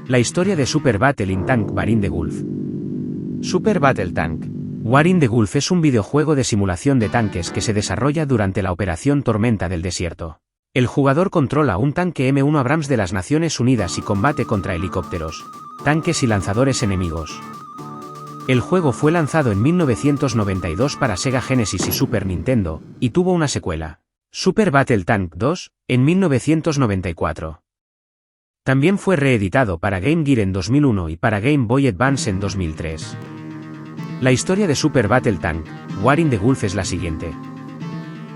La historia de Super Battle in Tank War in the Gulf. Super Battle Tank War in the Gulf es un videojuego de simulación de tanques que se desarrolla durante la Operación Tormenta del Desierto. El jugador controla un tanque M1 Abrams de las Naciones Unidas y combate contra helicópteros, tanques y lanzadores enemigos. El juego fue lanzado en 1992 para Sega Genesis y Super Nintendo, y tuvo una secuela, Super Battle Tank 2, en 1994. También fue reeditado para Game Gear en 2001 y para Game Boy Advance en 2003. La historia de Super Battle Tank War in the Gulf es la siguiente.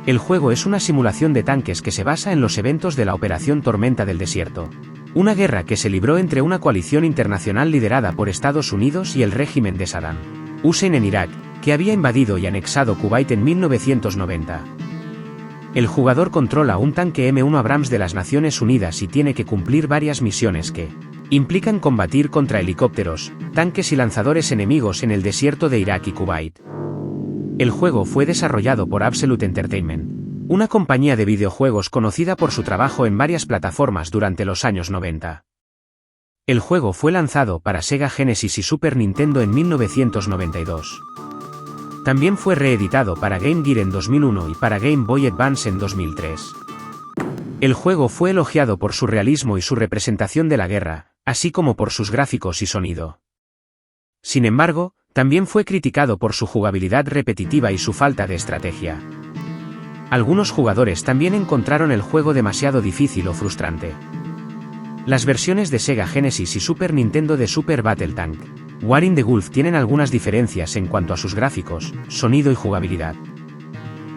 El juego es una simulación de tanques que se basa en los eventos de la Operación Tormenta del Desierto, una guerra que se libró entre una coalición internacional liderada por Estados Unidos y el régimen de Saddam Hussein en Irak, que había invadido y anexado Kuwait en 1990. El jugador controla un tanque M1 Abrams de las Naciones Unidas y tiene que cumplir varias misiones que implican combatir contra helicópteros, tanques y lanzadores enemigos en el desierto de Irak y Kuwait. El juego fue desarrollado por Absolute Entertainment, una compañía de videojuegos conocida por su trabajo en varias plataformas durante los años 90. El juego fue lanzado para Sega Genesis y Super Nintendo en 1992. También fue reeditado para Game Gear en 2001 y para Game Boy Advance en 2003. El juego fue elogiado por su realismo y su representación de la guerra, así como por sus gráficos y sonido. Sin embargo, también fue criticado por su jugabilidad repetitiva y su falta de estrategia. Algunos jugadores también encontraron el juego demasiado difícil o frustrante. Las versiones de Sega Genesis y Super Nintendo de Super Battle Tank War in the Gulf tienen algunas diferencias en cuanto a sus gráficos, sonido y jugabilidad.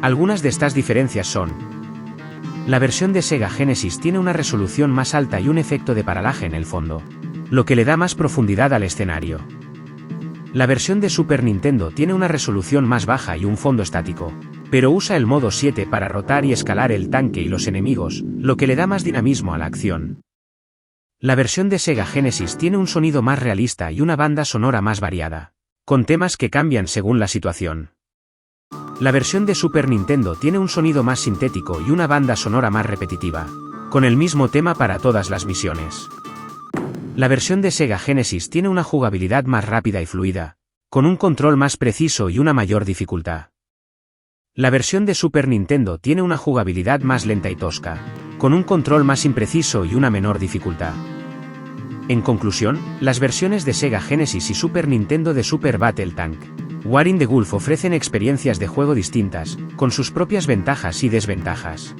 Algunas de estas diferencias son: la versión de Sega Genesis tiene una resolución más alta y un efecto de paralaje en el fondo, lo que le da más profundidad al escenario. La versión de Super Nintendo tiene una resolución más baja y un fondo estático, pero usa el modo 7 para rotar y escalar el tanque y los enemigos, lo que le da más dinamismo a la acción. La versión de Sega Genesis tiene un sonido más realista y una banda sonora más variada, con temas que cambian según la situación. La versión de Super Nintendo tiene un sonido más sintético y una banda sonora más repetitiva, con el mismo tema para todas las misiones. La versión de Sega Genesis tiene una jugabilidad más rápida y fluida, con un control más preciso y una mayor dificultad. La versión de Super Nintendo tiene una jugabilidad más lenta y tosca, con un control más impreciso y una menor dificultad. En conclusión, las versiones de Sega Genesis y Super Nintendo de Super Battle Tank War in the Gulf ofrecen experiencias de juego distintas, con sus propias ventajas y desventajas.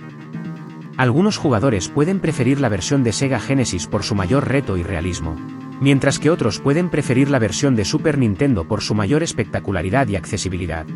Algunos jugadores pueden preferir la versión de Sega Genesis por su mayor reto y realismo, mientras que otros pueden preferir la versión de Super Nintendo por su mayor espectacularidad y accesibilidad.